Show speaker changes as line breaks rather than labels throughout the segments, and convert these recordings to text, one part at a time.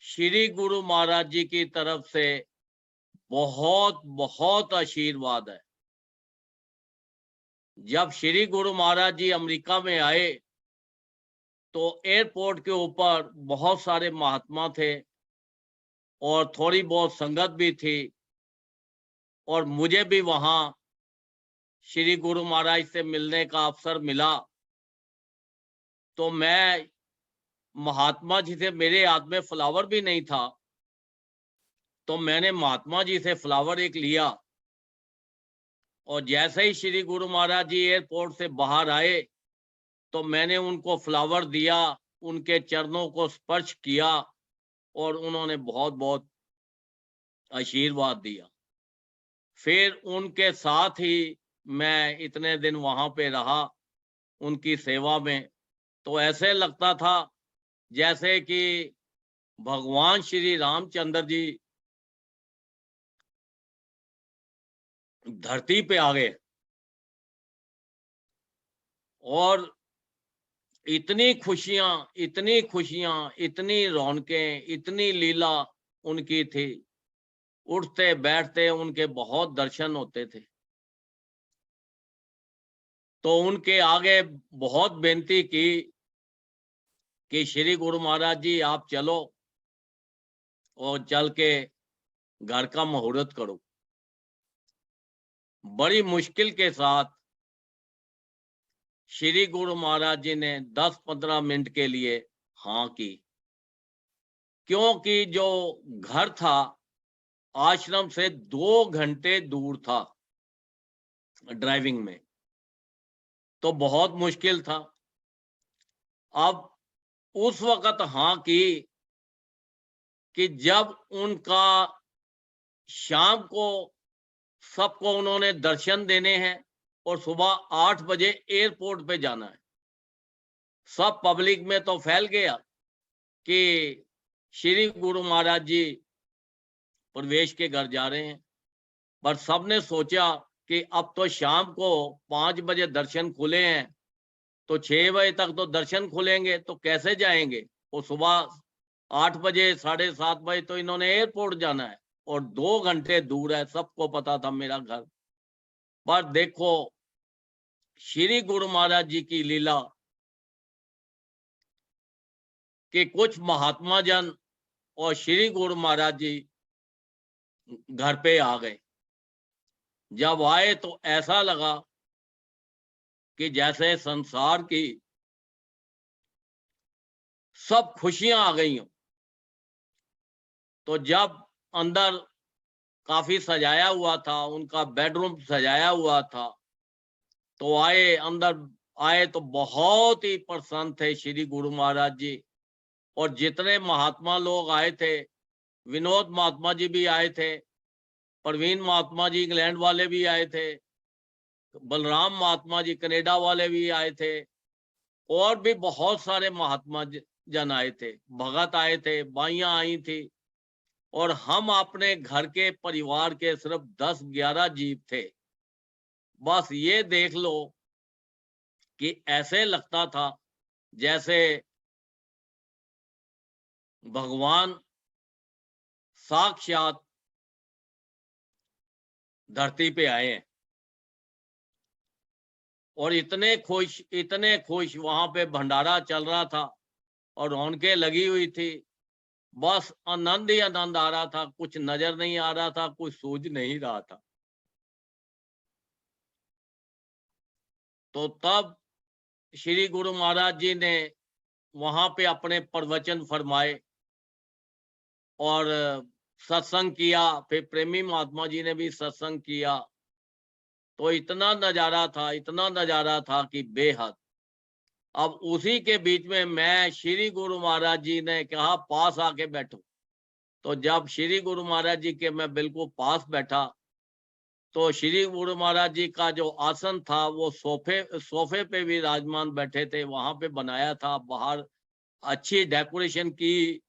श्री गुरु महाराज जी की तरफ से बहुत बहुत आशीर्वाद है। जब श्री गुरु महाराज जी अमेरिका में आए तो एयरपोर्ट के ऊपर बहुत सारे महात्मा थे और थोड़ी बहुत संगत भी थी, और मुझे भी वहां श्री गुरु महाराज से मिलने का अवसर मिला। तो मैं महात्मा जी से, मेरे हाथ में फ्लावर भी नहीं था, तो मैंने महात्मा जी से फ्लावर एक लिया, और जैसे ही श्री गुरु महाराज जी एयरपोर्ट से बाहर आए तो मैंने उनको फ्लावर दिया, उनके चरणों को स्पर्श किया और उन्होंने बहुत बहुत आशीर्वाद दिया। फिर उनके साथ ही मैं इतने दिन वहां पे रहा उनकी सेवा में। तो ऐसे लगता था जैसे कि भगवान श्री रामचंद्र जी धरती पे आ गए, और इतनी खुशियां, इतनी खुशियां, इतनी रौनकें, इतनी लीला उनकी थी। उठते बैठते उनके बहुत दर्शन होते थे। तो उनके आगे बहुत बेनती की कि श्री गुरु महाराज जी आप चलो और चल के घर का मुहूर्त करो। बड़ी मुश्किल के साथ श्री गुरु महाराज जी ने 10-15 मिनट के लिए हाँ की, क्योंकि जो घर था आश्रम से 2 घंटे दूर था ड्राइविंग में, तो बहुत मुश्किल था। अब उस वक्त हाँ की कि जब उनका शाम को सबको उन्होंने दर्शन देने हैं और सुबह 8 बजे एयरपोर्ट पे जाना है। सब पब्लिक में तो फैल गया कि श्री गुरु महाराज जी प्रवेश के घर जा रहे हैं, पर सबने सोचा कि अब तो शाम को 5 बजे दर्शन खुले हैं, तो 6 बजे तक तो दर्शन खुलेंगे, तो कैसे जाएंगे। और सुबह 8 बजे 7:30 बजे तो इन्होंने एयरपोर्ट जाना है, और 2 घंटे दूर है, सबको पता था मेरा घर। पर देखो श्री गुरु महाराज जी की लीला कि कुछ महात्मा जन और श्री गुरु महाराज जी घर पे आ गए। जब आए तो ऐसा लगा कि जैसे संसार की सब खुशियां आ गई हों। तो जब अंदर काफी सजाया हुआ था, उनका बेडरूम सजाया हुआ था, तो अंदर आए तो बहुत ही प्रसन्न थे श्री गुरु महाराज जी। और जितने महात्मा लोग आए थे, विनोद महात्मा जी भी आए थे, प्रवीण महात्मा जी इंग्लैंड वाले भी आए थे, बलराम महात्मा जी कनेडा वाले भी आए थे, और भी बहुत सारे महात्मा जन आए थे, भगत आए थे, बाइयां आई थी। और हम अपने घर के परिवार के सिर्फ 10-11 जीव थे। बस ये देख लो कि ऐसे लगता था जैसे भगवान साक्षात धरती पे आए हैं। और इतने खुश वहां पे भंडारा चल रहा था और रौनकें लगी हुई थी। बस आनंद ही आनंद आ रहा था, कुछ नजर नहीं आ रहा था, कुछ सूझ नहीं रहा था। तो तब श्री गुरु महाराज जी ने वहां पे अपने प्रवचन फरमाए और सत्संग किया। फिर प्रेमी महात्मा जी ने भी सत्संग किया। तो इतना नजारा था, इतना नजारा था कि बेहद। अब उसी के बीच में मैं, श्री गुरु महाराज जी ने कहा पास आके बैठो। तो जब श्री गुरु महाराज जी के मैं बिल्कुल पास बैठा, तो श्री गुरु महाराज जी का जो आसन था वो सोफे पे भी विराजमान बैठे थे, वहां पे बनाया था। बाहर अच्छी डेकोरेशन की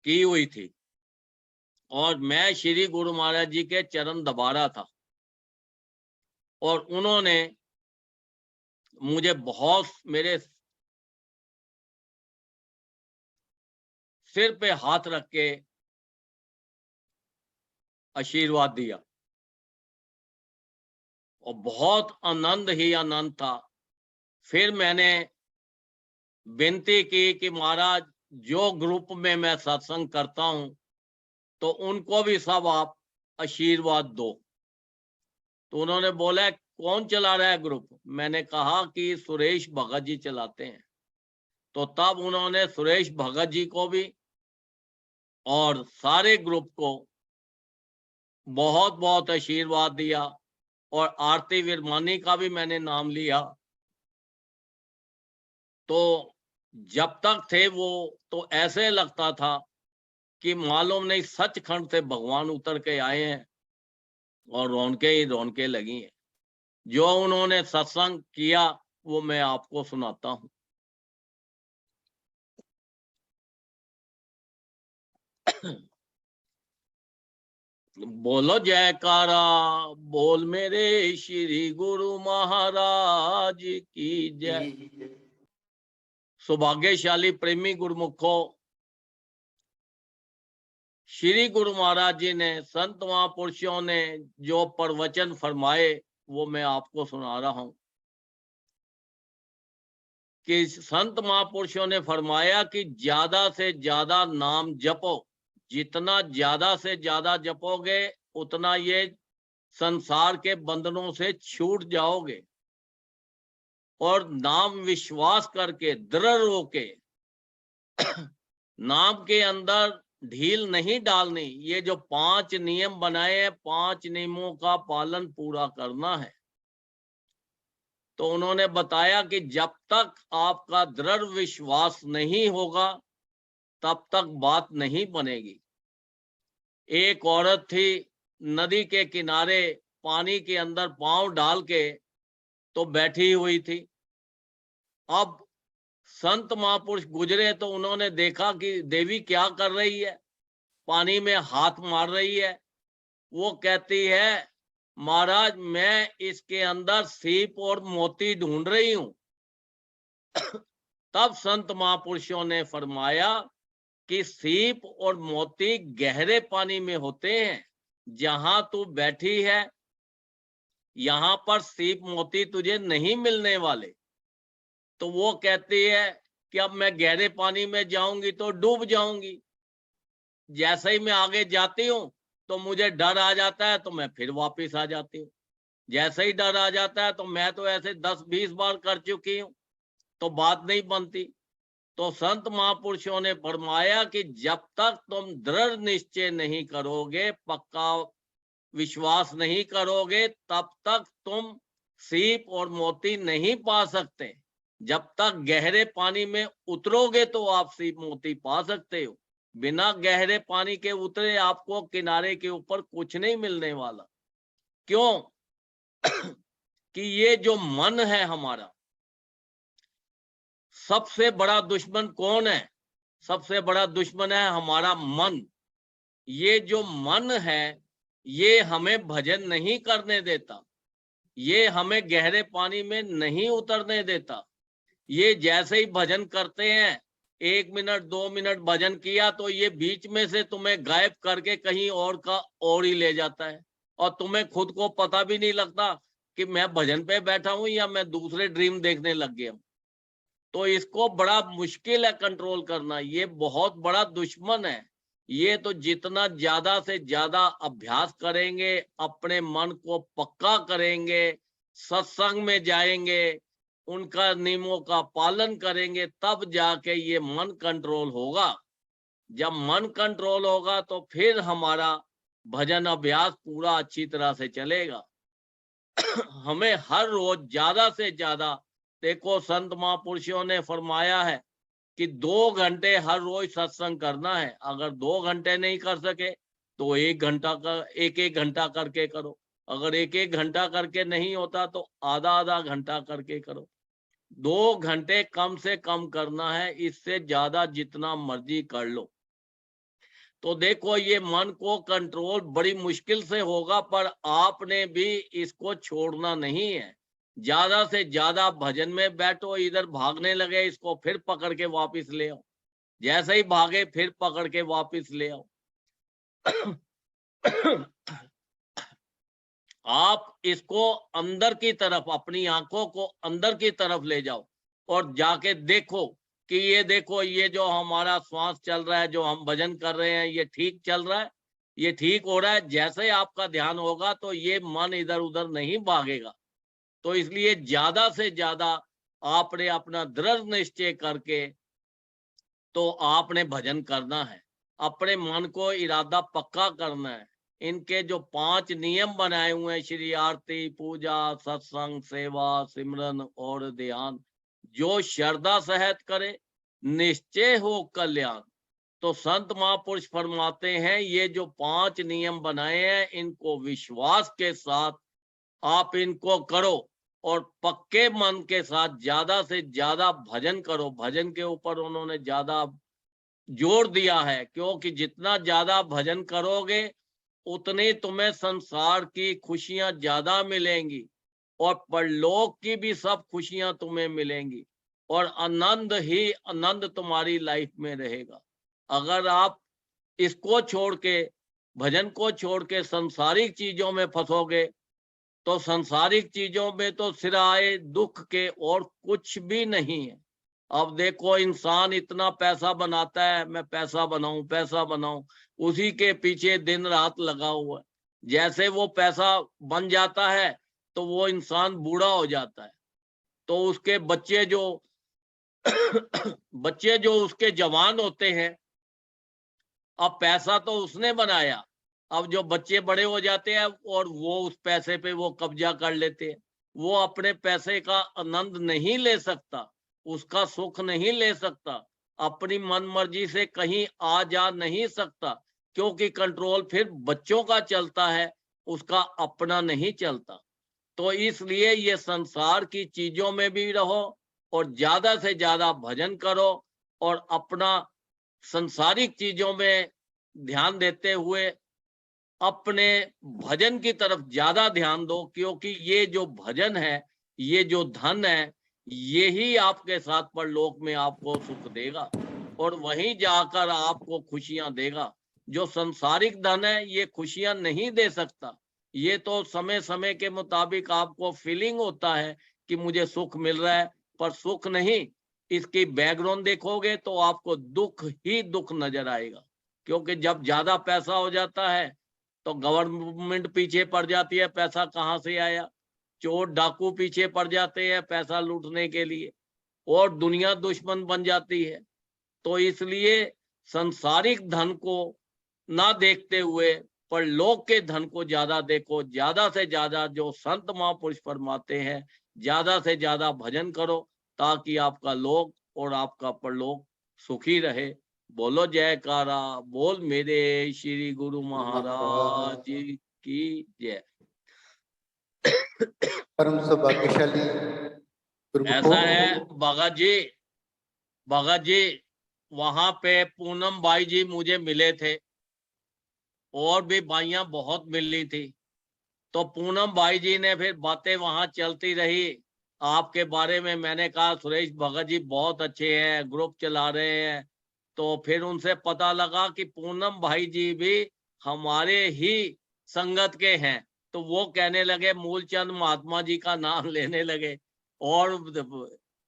हुई थी, और मैं श्री गुरु महाराज जी के चरण दबा रहा था। और उन्होंने मुझे बहुत, मेरे सिर पे हाथ रख के आशीर्वाद दिया और बहुत आनंद ही आनंद था। फिर मैंने विनती की कि महाराज, जो ग्रुप में मैं सत्संग करता हूं तो उनको भी सब आप आशीर्वाद दो। तो उन्होंने बोला, कौन चला रहा है ग्रुप? मैंने कहा कि सुरेश भगत जी चलाते हैं। तो तब उन्होंने सुरेश भगत जी को भी और सारे ग्रुप को बहुत बहुत आशीर्वाद दिया और आरती विरमानी का भी मैंने नाम लिया। तो जब तक थे वो, तो ऐसे लगता था कि मालूम नहीं सचखंड से भगवान उतर के आए हैं और रौनकें ही रौनकें लगी हैं। जो उन्होंने सत्संग किया वो मैं आपको सुनाता हूं। बोलो जयकारा, बोल मेरे श्री गुरु महाराज की जय। सौभाग्यशाली प्रेमी गुरुमुखों, श्री गुरु महाराज जी ने, संत महापुरुषों ने जो प्रवचन फरमाए वो मैं आपको सुना रहा हूं कि संत महापुरुषों ने फरमाया कि ज्यादा से ज्यादा नाम जपो। जितना ज्यादा से ज्यादा जपोगे उतना ये संसार के बंधनों से छूट जाओगे। और नाम विश्वास करके दृढ़ होके नाम के अंदर ढील नहीं डालनी। ये जो 5 नियम बनाए हैं, 5 नियमों का पालन पूरा करना है। तो उन्होंने बताया कि जब तक आपका दृढ़ विश्वास नहीं होगा तब तक बात नहीं बनेगी। एक औरत थी, नदी के किनारे पानी के अंदर पांव डाल के तो बैठी हुई थी। अब संत महापुरुष गुजरे तो उन्होंने देखा कि देवी क्या कर रही है, पानी में हाथ मार रही है। वो कहती है, महाराज मैं इसके अंदर सीप और मोती ढूंढ रही हूं। तब संत महापुरुषों ने फरमाया कि सीप और मोती गहरे पानी में होते हैं। जहां तू बैठी है यहां पर सीप मोती तुझे नहीं मिलने वाले। तो वो कहती है कि अब मैं गहरे पानी में जाऊंगी तो डूब जाऊंगी। जैसे ही मैं आगे जाती हूँ तो मुझे डर आ जाता है, तो मैं फिर वापस आ जाती हूँ। जैसे ही डर आ जाता है तो मैं तो ऐसे 10-20 बार कर चुकी हूँ, तो बात नहीं बनती। तो संत महापुरुषों ने फरमाया कि जब तक तुम दृढ़ निश्चय नहीं करोगे, पक्का विश्वास नहीं करोगे, तब तक तुम सीप और मोती नहीं पा सकते। जब तक गहरे पानी में उतरोगे तो आप सीप मोती पा सकते हो। बिना गहरे पानी के उतरे आपको किनारे के ऊपर कुछ नहीं मिलने वाला। क्यों? कि ये जो मन है हमारा, सबसे बड़ा दुश्मन कौन है? सबसे बड़ा दुश्मन है हमारा मन। ये जो मन है ये हमें भजन नहीं करने देता, ये हमें गहरे पानी में नहीं उतरने देता। ये जैसे ही भजन करते हैं, 1 मिनट 2 मिनट भजन किया तो ये बीच में से तुम्हें गायब करके कहीं और का और ही ले जाता है और तुम्हें खुद को पता भी नहीं लगता कि मैं भजन पे बैठा हूं या मैं दूसरे ड्रीम देखने लग गया हूं। तो इसको बड़ा मुश्किल है कंट्रोल करना, ये बहुत बड़ा दुश्मन है। ये तो जितना ज्यादा से ज्यादा अभ्यास करेंगे, अपने मन को पक्का करेंगे, सत्संग में जाएंगे, उनका नियमों का पालन करेंगे, तब जाके ये मन कंट्रोल होगा। जब मन कंट्रोल होगा तो फिर हमारा भजन अभ्यास पूरा अच्छी तरह से चलेगा। हमें हर रोज ज्यादा से ज्यादा, देखो संत महापुरुषों ने फरमाया है कि 2 घंटे हर रोज सत्संग करना है। अगर 2 घंटे नहीं कर सके तो 1 घंटा का, 1-1 घंटा करके करो। अगर 1-1 घंटा करके नहीं होता तो आधा-आधा घंटा करके करो। 2 घंटे कम से कम करना है, इससे ज्यादा जितना मर्जी कर लो। तो देखो ये मन को कंट्रोल बड़ी मुश्किल से होगा, पर आपने भी इसको छोड़ना नहीं है। ज्यादा से ज्यादा भजन में बैठो, इधर भागने लगे इसको फिर पकड़ के वापस ले आओ। जैसे ही भागे फिर पकड़ के वापस ले आओ। आप इसको अंदर की तरफ, अपनी आंखों को अंदर की तरफ ले जाओ और जाके देखो कि ये देखो, ये जो हमारा श्वास चल रहा है, जो हम भजन कर रहे हैं, ये ठीक चल रहा है, ये ठीक हो रहा है। जैसे ही आपका ध्यान होगा तो ये मन इधर उधर नहीं भागेगा। तो इसलिए ज्यादा से ज्यादा आपने अपना दृढ़ निश्चय करके तो आपने भजन करना है, अपने मन को इरादा पक्का करना है। इनके जो 5 नियम बनाए हुए हैं, श्री आरती, पूजा, सत्संग, सेवा, सिमरन और ध्यान, जो श्रद्धा सहित करे निश्चय हो कल्याण। तो संत महापुरुष फरमाते हैं ये जो 5 नियम बनाए हैं, इनको विश्वास के साथ आप इनको करो और पक्के मन के साथ ज्यादा से ज्यादा भजन करो। भजन के ऊपर उन्होंने ज्यादा जोर दिया है, क्योंकि जितना ज्यादा भजन करोगे उतनी तुम्हें संसार की खुशियां ज्यादा मिलेंगी और परलोक की भी सब खुशियां तुम्हें मिलेंगी और आनंद ही आनंद तुम्हारी लाइफ में रहेगा। अगर आप इसको छोड़ के, भजन को छोड़ के संसारिक चीजों में फंसोगे तो संसारिक चीजों में तो सिवाय दुख के और कुछ भी नहीं है। अब देखो, इंसान इतना पैसा बनाता है, मैं पैसा बनाऊं, पैसा बनाऊं, उसी के पीछे दिन रात लगा हुआ है। जैसे वो पैसा बन जाता है तो वो इंसान बूढ़ा हो जाता है, तो उसके बच्चे जो बच्चे जो उसके जवान होते हैं, अब पैसा तो उसने बनाया, अब जो बच्चे बड़े हो जाते हैं और वो उस पैसे पे वो कब्जा कर लेते हैं, वो अपने पैसे का आनंद नहीं ले सकता, उसका सुख नहीं ले सकता, अपनी मन मर्जी से कहीं आ जा नहीं सकता, क्योंकि कंट्रोल फिर बच्चों का चलता है, उसका अपना नहीं चलता। तो इसलिए ये संसार की चीजों में भी रहो और ज्यादा से ज्यादा भजन करो और अपना संसारिक चीजों में ध्यान देते हुए अपने भजन की तरफ ज्यादा ध्यान दो, क्योंकि ये जो भजन है, ये जो धन है, यही आपके साथ परलोक में आपको सुख देगा और वहीं जाकर आपको खुशियां देगा। जो संसारिक धन है ये खुशियां नहीं दे सकता, ये तो समय समय के मुताबिक आपको फीलिंग होता है कि मुझे सुख मिल रहा है, पर सुख नहीं। इसकी बैकग्राउंड देखोगे तो आपको दुख ही दुख नजर आएगा, क्योंकि जब ज्यादा पैसा हो जाता है तो गवर्नमेंट पीछे पड़ जाती है, पैसा कहाँ से आया, चोर डाकू पीछे पड़ जाते हैं पैसा लूटने के लिए और दुनिया दुश्मन बन जाती है। तो इसलिए संसारिक धन को ना देखते हुए परलोक के धन को ज्यादा देखो, ज्यादा से ज्यादा जो संत महापुरुष फरमाते हैं, ज्यादा से ज्यादा भजन करो ताकि आपका लोक और आपका परलोक सुखी रहे। बोलो जयकारा बोल मेरे श्री गुरु महाराज की जय।
परम सौभाग्यशाली
ऐसा है भगत जी, वहां पे पूनम बाई जी मुझे मिले थे और भी बाइयां बहुत मिली थी। तो पूनम बाई जी ने फिर बातें वहां चलती रही आपके बारे में। मैंने कहा सुरेश भगत जी बहुत अच्छे हैं, ग्रुप चला रहे हैं। तो फिर उनसे पता लगा कि पूनम भाई जी भी हमारे ही संगत के हैं। तो वो कहने लगे, मूलचंद महात्मा जी का नाम लेने लगे और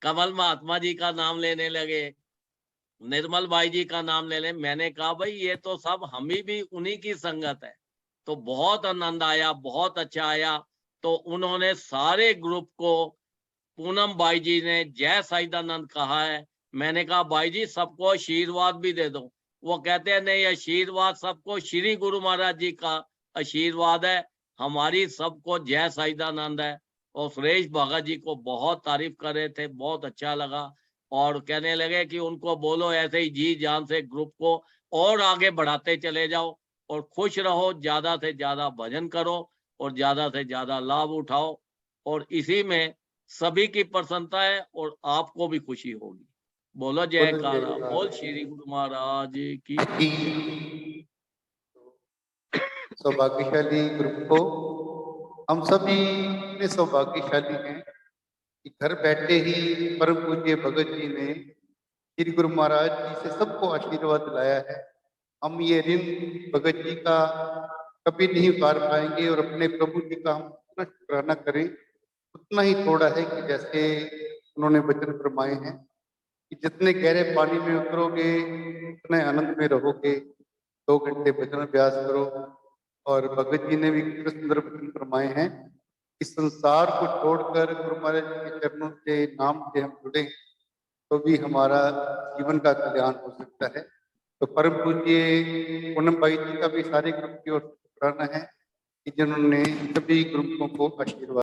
कमल महात्मा जी का नाम लेने लगे, निर्मल भाई जी का नाम ले ले। मैंने कहा भाई ये तो सब हम ही भी उन्हीं की संगत है। तो बहुत आनंद आया, बहुत अच्छा आया। तो उन्होंने सारे ग्रुप को, पूनम बाई जी ने जय सच्चिदानंद कहा है। मैंने कहा भाई जी सबको आशीर्वाद भी दे दो। वो कहते हैं नहीं, आशीर्वाद सबको श्री गुरु महाराज जी का आशीर्वाद है, हमारी सबको जय सच्चिदानंद है। और सुरेश भगत जी को बहुत तारीफ कर रहे थे, बहुत अच्छा लगा और कहने लगे कि उनको बोलो ऐसे ही जी जान से ग्रुप को और आगे बढ़ाते चले जाओ और खुश रहो, ज्यादा से ज्यादा भजन करो और ज्यादा से ज्यादा लाभ उठाओ और इसी में सभी की प्रसन्नता है और आपको भी खुशी होगी। बोलो जयकारा बोल श्री गुरु महाराज की।
सौभाग्यशाली ग्रुप को हम सभी इतने सौभाग्यशाली हैं कि घर बैठे ही परम पूज्य भगत जी ने श्री गुरु महाराज जी से सबको आशीर्वाद दिलाया है। हम ये ऋण भगत जी का कभी नहीं उतार पाएंगे और अपने प्रभु जी का हम उतना शुक्राना करें, उतना ही थोड़ा है कि जैसे उन्होंने वचन फरमाए हैं कि जितने गहरे पानी में उतरोगे उतने आनंद में रहोगे। 2 घंटे भजन अभ्यास करो। और भगत जी ने भी कितने सुंदर वचन फरमाए हैं, इस संसार को छोड़कर गुरु महाराज जी के चरणों से नाम से हम जुड़े तो भी हमारा जीवन का कल्याण हो सकता है। तो परम पूज्य पूनम भाई जी का भी सारे ग्रुप की ओर से शुक्राना है कि जिन्होंने सभी ग्रुपों को आशीर्वाद